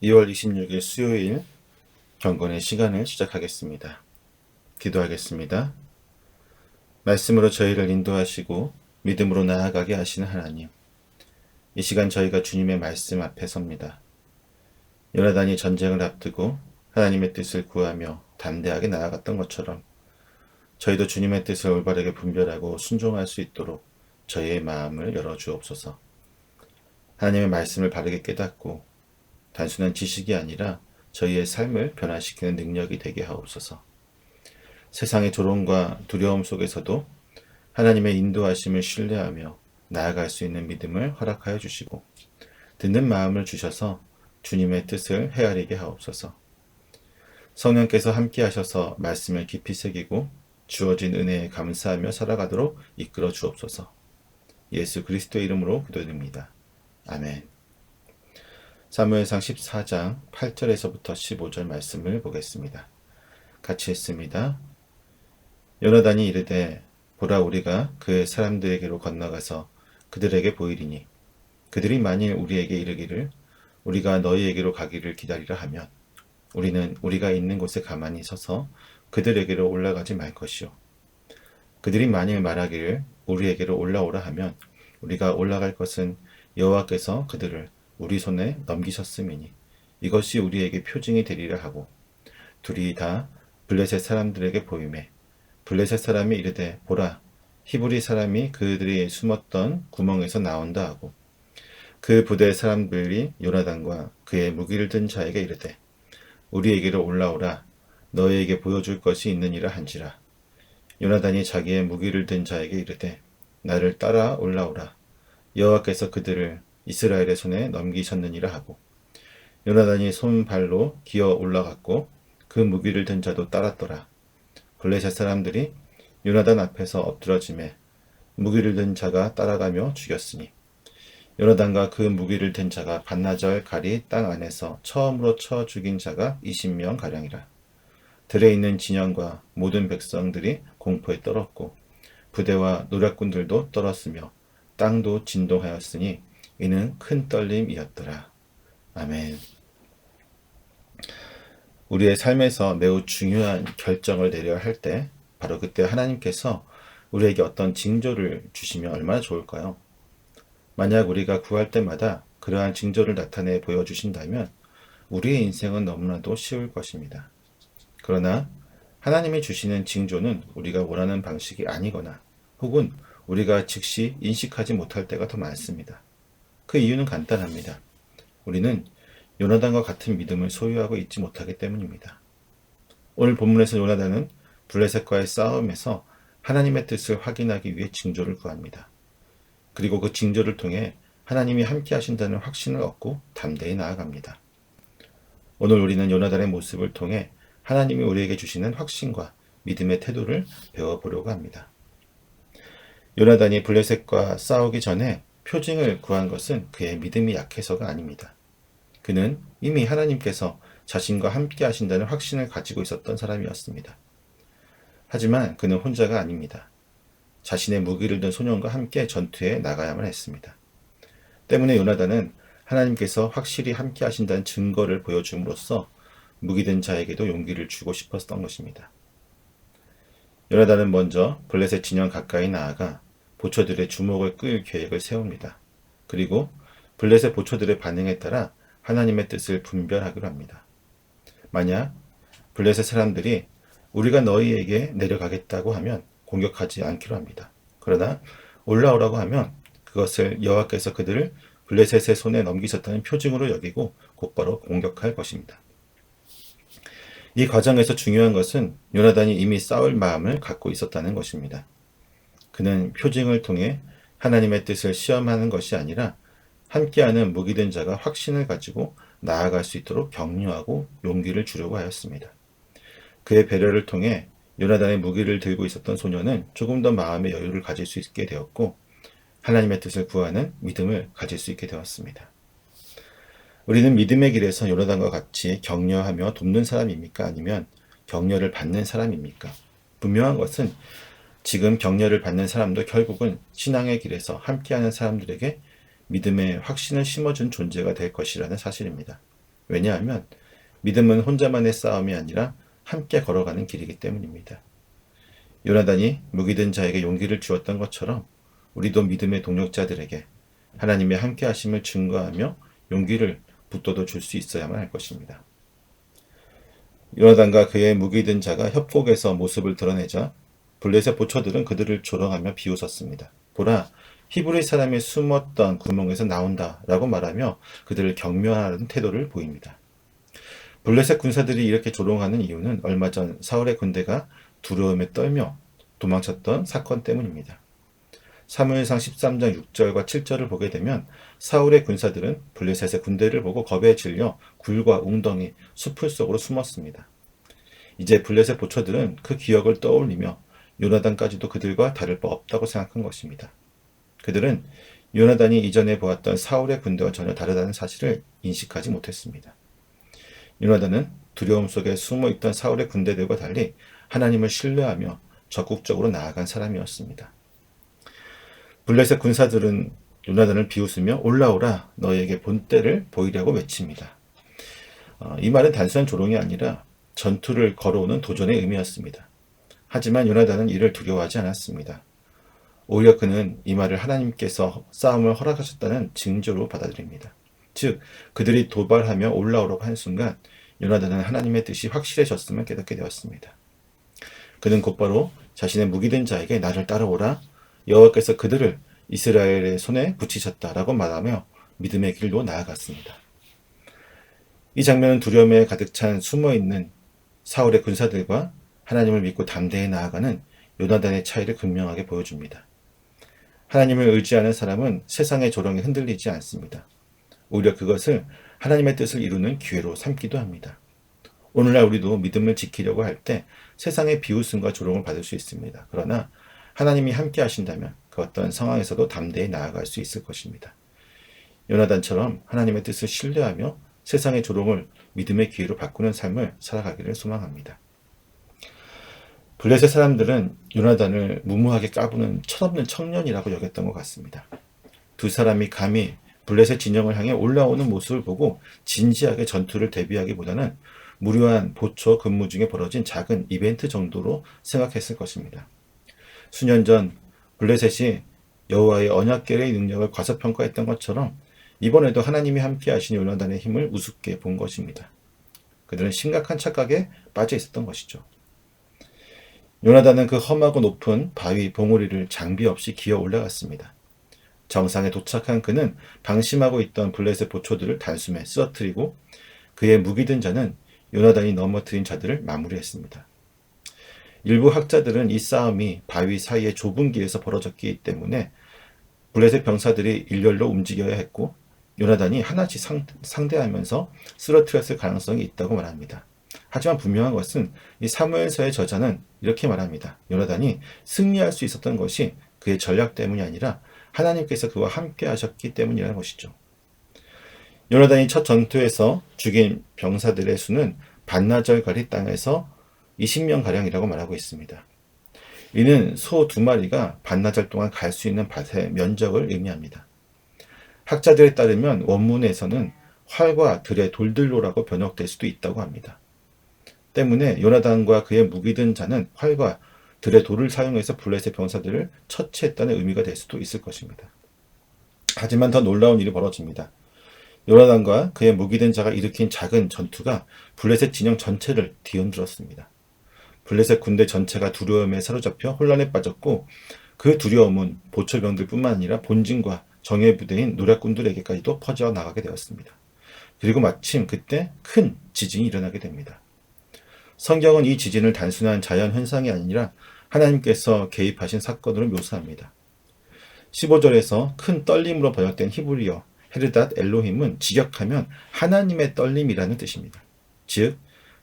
2월 26일 수요일 경건의 시간을 시작하겠습니다. 기도하겠습니다. 말씀으로 저희를 인도하시고 믿음으로 나아가게 하시는 하나님, 이 시간 저희가 주님의 말씀 앞에 섭니다. 요나단이 전쟁을 앞두고 하나님의 뜻을 구하며 담대하게 나아갔던 것처럼 저희도 주님의 뜻을 올바르게 분별하고 순종할 수 있도록 저희의 마음을 열어주옵소서. 하나님의 말씀을 바르게 깨닫고 단순한 지식이 아니라 저희의 삶을 변화시키는 능력이 되게 하옵소서. 세상의 조롱과 두려움 속에서도 하나님의 인도하심을 신뢰하며 나아갈 수 있는 믿음을 허락하여 주시고 듣는 마음을 주셔서 주님의 뜻을 헤아리게 하옵소서. 성령께서 함께 하셔서 말씀을 깊이 새기고 주어진 은혜에 감사하며 살아가도록 이끌어 주옵소서. 예수 그리스도의 이름으로 기도드립니다. 아멘. 사무엘상 14장 8절에서부터 15절 말씀을 보겠습니다. 같이 읽습니다. 요나단이 이르되 보라 우리가 그 사람들에게로 건너가서 그들에게 보이리니 그들이 만일 우리에게 이르기를 우리가 너희에게로 가기를 기다리라 하면 우리는 우리가 있는 곳에 가만히 서서 그들에게로 올라가지 말 것이요 그들이 만일 말하기를 우리에게로 올라오라 하면 우리가 올라갈 것은 여호와께서 그들을 우리 손에 넘기셨음이니 이것이 우리에게 표징이 되리라 하고 둘이 다 블레셋 사람들에게 보이매 블레셋 사람이 이르되 보라 히브리 사람이 그들이 숨었던 구멍에서 나온다 하고 그 부대 사람들이 요나단과 그의 무기를 든 자에게 이르되 우리에게로 올라오라 너희에게 보여줄 것이 있느니라 한지라 요나단이 자기의 무기를 든 자에게 이르되 나를 따라 올라오라 여호와께서 그들을 이스라엘의 손에 넘기셨느니라 하고 요나단이 손발로 기어 올라갔고 그 무기를 든 자도 따랐더라. 블레셋 사람들이 요나단 앞에서 엎드러지매 무기를 든 자가 따라가며 죽였으니 요나단과 그 무기를 든 자가 반나절 가리 땅 안에서 처음으로 쳐 죽인 자가 20명 가량이라. 들에 있는 진영과 모든 백성들이 공포에 떨었고 부대와 노략군들도 떨었으며 땅도 진동하였으니 이는 큰 떨림이었더라. 아멘. 우리의 삶에서 매우 중요한 결정을 내려야 할 때 바로 그때 하나님께서 우리에게 어떤 징조를 주시면 얼마나 좋을까요? 만약 우리가 구할 때마다 그러한 징조를 나타내 보여주신다면 우리의 인생은 너무나도 쉬울 것입니다. 그러나 하나님이 주시는 징조는 우리가 원하는 방식이 아니거나 혹은 우리가 즉시 인식하지 못할 때가 더 많습니다. 그 이유는 간단합니다. 우리는 요나단과 같은 믿음을 소유하고 있지 못하기 때문입니다. 오늘 본문에서 요나단은 블레셋과의 싸움에서 하나님의 뜻을 확인하기 위해 징조를 구합니다. 그리고 그 징조를 통해 하나님이 함께 하신다는 확신을 얻고 담대히 나아갑니다. 오늘 우리는 요나단의 모습을 통해 하나님이 우리에게 주시는 확신과 믿음의 태도를 배워보려고 합니다. 요나단이 블레셋과 싸우기 전에 표징을 구한 것은 그의 믿음이 약해서가 아닙니다. 그는 이미 하나님께서 자신과 함께 하신다는 확신을 가지고 있었던 사람이었습니다. 하지만 그는 혼자가 아닙니다. 자신의 무기를 든 소년과 함께 전투에 나가야만 했습니다. 때문에 요나단은 하나님께서 확실히 함께 하신다는 증거를 보여줌으로써 무기든 자에게도 용기를 주고 싶었던 것입니다. 요나단은 먼저 블레셋 진영 가까이 나아가 보초들의 주목을 끌 계획을 세웁니다. 그리고 블레셋 보초들의 반응에 따라 하나님의 뜻을 분별하기로 합니다. 만약 블레셋 사람들이 우리가 너희에게 내려가겠다고 하면 공격하지 않기로 합니다. 그러나 올라오라고 하면 그것을 여호와께서 그들을 블레셋의 손에 넘기셨다는 표징으로 여기고 곧바로 공격할 것입니다. 이 과정에서 중요한 것은 요나단이 이미 싸울 마음을 갖고 있었다는 것입니다. 그는 표징을 통해 하나님의 뜻을 시험하는 것이 아니라 함께하는 무기된 자가 확신을 가지고 나아갈 수 있도록 격려하고 용기를 주려고 하였습니다. 그의 배려를 통해 요나단의 무기를 들고 있었던 소년은 조금 더 마음의 여유를 가질 수 있게 되었고 하나님의 뜻을 구하는 믿음을 가질 수 있게 되었습니다. 우리는 믿음의 길에서 요나단과 같이 격려하며 돕는 사람입니까? 아니면 격려를 받는 사람입니까? 분명한 것은 지금 격려를 받는 사람도 결국은 신앙의 길에서 함께하는 사람들에게 믿음의 확신을 심어준 존재가 될 것이라는 사실입니다. 왜냐하면 믿음은 혼자만의 싸움이 아니라 함께 걸어가는 길이기 때문입니다. 요나단이 무기든 자에게 용기를 주었던 것처럼 우리도 믿음의 동력자들에게 하나님의 함께 하심을 증거하며 용기를 붙들어 줄 수 있어야만 할 것입니다. 요나단과 그의 무기든 자가 협곡에서 모습을 드러내자 블레셋 보초들은 그들을 조롱하며 비웃었습니다. 보라, 히브리 사람이 숨었던 구멍에서 나온다 라고 말하며 그들을 격려하는 태도를 보입니다. 블레셋 군사들이 이렇게 조롱하는 이유는 얼마 전 사울의 군대가 두려움에 떨며 도망쳤던 사건 때문입니다. 사무엘상 13장 6절과 7절을 보게 되면 사울의 군사들은 블레셋의 군대를 보고 겁에 질려 굴과 웅덩이, 숲을 속으로 숨었습니다. 이제 블레셋 보초들은 그 기억을 떠올리며 요나단까지도 그들과 다를 바 없다고 생각한 것입니다. 그들은 요나단이 이전에 보았던 사울의 군대와 전혀 다르다는 사실을 인식하지 못했습니다. 요나단은 두려움 속에 숨어있던 사울의 군대들과 달리 하나님을 신뢰하며 적극적으로 나아간 사람이었습니다. 블레셋 군사들은 요나단을 비웃으며 올라오라 너에게 본때를 보이려고 외칩니다. 이 말은 단순한 조롱이 아니라 전투를 걸어오는 도전의 의미였습니다. 하지만 요나단은 이를 두려워하지 않았습니다. 오히려 그는 이 말을 하나님께서 싸움을 허락하셨다는 징조로 받아들입니다. 즉 그들이 도발하며 올라오라고 한 순간 요나단은 하나님의 뜻이 확실해졌음을 깨닫게 되었습니다. 그는 곧바로 자신의 무기든 자에게 나를 따라오라 여호와께서 그들을 이스라엘의 손에 붙이셨다라고 말하며 믿음의 길로 나아갔습니다. 이 장면은 두려움에 가득 찬 숨어있는 사울의 군사들과 하나님을 믿고 담대히 나아가는 요나단의 차이를 극명하게 보여줍니다. 하나님을 의지하는 사람은 세상의 조롱에 흔들리지 않습니다. 오히려 그것을 하나님의 뜻을 이루는 기회로 삼기도 합니다. 오늘날 우리도 믿음을 지키려고 할 때 세상의 비웃음과 조롱을 받을 수 있습니다. 그러나 하나님이 함께 하신다면 그 어떤 상황에서도 담대히 나아갈 수 있을 것입니다. 요나단처럼 하나님의 뜻을 신뢰하며 세상의 조롱을 믿음의 기회로 바꾸는 삶을 살아가기를 소망합니다. 블레셋 사람들은 요나단을 무모하게 까부는 철없는 청년이라고 여겼던 것 같습니다. 두 사람이 감히 블레셋 진영을 향해 올라오는 모습을 보고 진지하게 전투를 대비하기보다는 무료한 보초 근무 중에 벌어진 작은 이벤트 정도로 생각했을 것입니다. 수년 전 블레셋이 여호와의 언약궤의 능력을 과소평가했던 것처럼 이번에도 하나님이 함께 하신 요나단의 힘을 우습게 본 것입니다. 그들은 심각한 착각에 빠져 있었던 것이죠. 요나단은 그 험하고 높은 바위 봉우리를 장비 없이 기어 올라갔습니다. 정상에 도착한 그는 방심하고 있던 블레셋 보초들을 단숨에 쓰러뜨리고 그의 무기든 자는 요나단이 넘어뜨린 자들을 마무리했습니다. 일부 학자들은 이 싸움이 바위 사이의 좁은 길에서 벌어졌기 때문에 블레셋 병사들이 일렬로 움직여야 했고 요나단이 하나씩 상대하면서 쓰러뜨렸을 가능성이 있다고 말합니다. 하지만 분명한 것은 이 사무엘서의 저자는 이렇게 말합니다. 요나단이 승리할 수 있었던 것이 그의 전략 때문이 아니라 하나님께서 그와 함께 하셨기 때문이라는 것이죠. 요나단이 첫 전투에서 죽인 병사들의 수는 반나절가리 땅에서 20명가량이라고 말하고 있습니다. 이는 소 2마리가 반나절 동안 갈 수 있는 밭의 면적을 의미합니다. 학자들에 따르면 원문에서는 활과 들의 돌들로라고 번역될 수도 있다고 합니다. 때문에 요나단과 그의 무기든 자는 활과 들의 돌을 사용해서 블레셋 병사들을 처치했다는 의미가 될 수도 있을 것입니다. 하지만 더 놀라운 일이 벌어집니다. 요나단과 그의 무기든 자가 일으킨 작은 전투가 블레셋 진영 전체를 뒤흔들었습니다. 블레셋 군대 전체가 두려움에 사로잡혀 혼란에 빠졌고 그 두려움은 보초병들뿐만 아니라 본진과 정예 부대인 노략군들에게까지도 퍼져나가게 되었습니다. 그리고 마침 그때 큰 지진이 일어나게 됩니다. 성경은 이 지진을 단순한 자연 현상이 아니라 하나님께서 개입하신 사건으로 묘사합니다. 15절에서 큰 떨림으로 번역된 히브리어 헤르닷 엘로힘은 직역하면 하나님의 떨림이라는 뜻입니다. 즉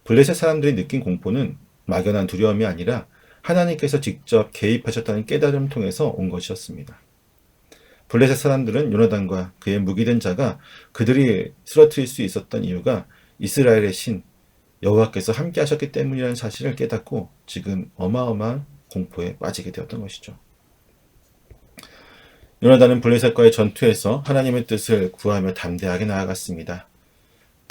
블레셋 사람들이 느낀 공포는 막연한 두려움이 아니라 하나님께서 직접 개입하셨다는 깨달음을 통해서 온 것이었습니다. 블레셋 사람들은 요나단과 그의 무기된 자가 그들이 쓰러뜨릴 수 있었던 이유가 이스라엘의 신 여호와께서 함께 하셨기 때문이라는 사실을 깨닫고 지금 어마어마한 공포에 빠지게 되었던 것이죠. 요나단은 블레셋과의 전투에서 하나님의 뜻을 구하며 담대하게 나아갔습니다.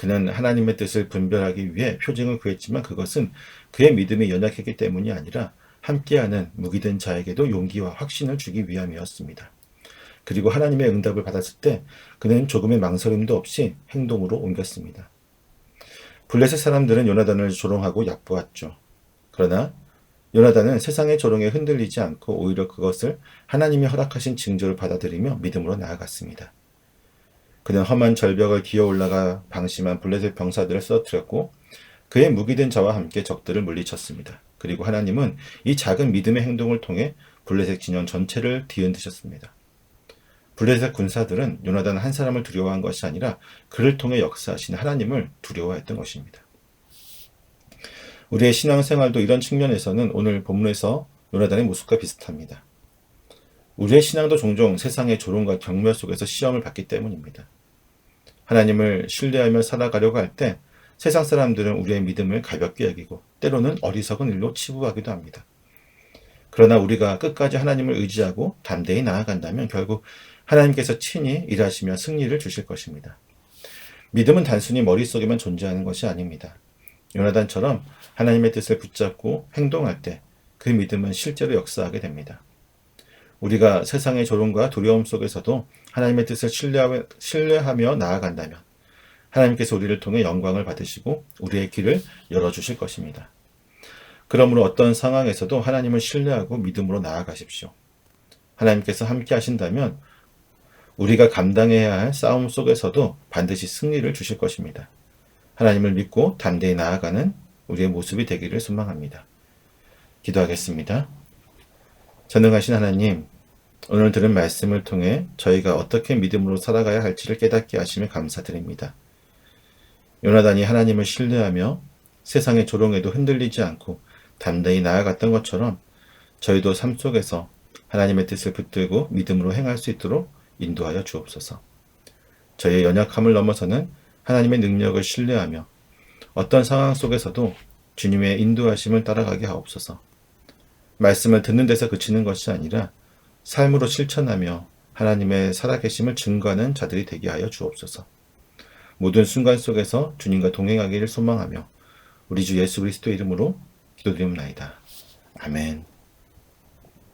그는 하나님의 뜻을 분별하기 위해 표징을 구했지만 그것은 그의 믿음이 연약했기 때문이 아니라 함께하는 무기된 자에게도 용기와 확신을 주기 위함이었습니다. 그리고 하나님의 응답을 받았을 때 그는 조금의 망설임도 없이 행동으로 옮겼습니다. 블레셋 사람들은 요나단을 조롱하고 얕보았죠. 그러나 요나단은 세상의 조롱에 흔들리지 않고 오히려 그것을 하나님이 허락하신 징조를 받아들이며 믿음으로 나아갔습니다. 그는 험한 절벽을 기어 올라가 방심한 블레셋 병사들을 쓰러뜨렸고 그의 무기된 자와 함께 적들을 물리쳤습니다. 그리고 하나님은 이 작은 믿음의 행동을 통해 블레셋 진영 전체를 뒤흔드셨습니다. 블레셋 군사들은 요나단 한 사람을 두려워한 것이 아니라 그를 통해 역사하신 하나님을 두려워했던 것입니다. 우리의 신앙생활도 이런 측면에서는 오늘 본문에서 요나단의 모습과 비슷합니다. 우리의 신앙도 종종 세상의 조롱과 경멸 속에서 시험을 받기 때문입니다. 하나님을 신뢰하며 살아가려고 할 때 세상 사람들은 우리의 믿음을 가볍게 여기고 때로는 어리석은 일로 치부하기도 합니다. 그러나 우리가 끝까지 하나님을 의지하고 담대히 나아간다면 결국 하나님께서 친히 일하시며 승리를 주실 것입니다. 믿음은 단순히 머릿속에만 존재하는 것이 아닙니다. 요나단처럼 하나님의 뜻을 붙잡고 행동할 때 그 믿음은 실제로 역사하게 됩니다. 우리가 세상의 조롱과 두려움 속에서도 하나님의 뜻을 신뢰하며 나아간다면 하나님께서 우리를 통해 영광을 받으시고 우리의 길을 열어주실 것입니다. 그러므로 어떤 상황에서도 하나님을 신뢰하고 믿음으로 나아가십시오. 하나님께서 함께 하신다면 우리가 감당해야 할 싸움 속에서도 반드시 승리를 주실 것입니다. 하나님을 믿고 담대히 나아가는 우리의 모습이 되기를 소망합니다. 기도하겠습니다. 전능하신 하나님, 오늘 들은 말씀을 통해 저희가 어떻게 믿음으로 살아가야 할지를 깨닫게 하시며 감사드립니다. 요나단이 하나님을 신뢰하며 세상의 조롱에도 흔들리지 않고 담대히 나아갔던 것처럼 저희도 삶 속에서 하나님의 뜻을 붙들고 믿음으로 행할 수 있도록 인도하여 주옵소서. 저희의 연약함을 넘어서는 하나님의 능력을 신뢰하며 어떤 상황 속에서도 주님의 인도하심을 따라가게 하옵소서. 말씀을 듣는 데서 그치는 것이 아니라 삶으로 실천하며 하나님의 살아계심을 증거하는 자들이 되게 하여 주옵소서. 모든 순간 속에서 주님과 동행하기를 소망하며 우리 주 예수 그리스도의 이름으로 기도드립니다. 아멘.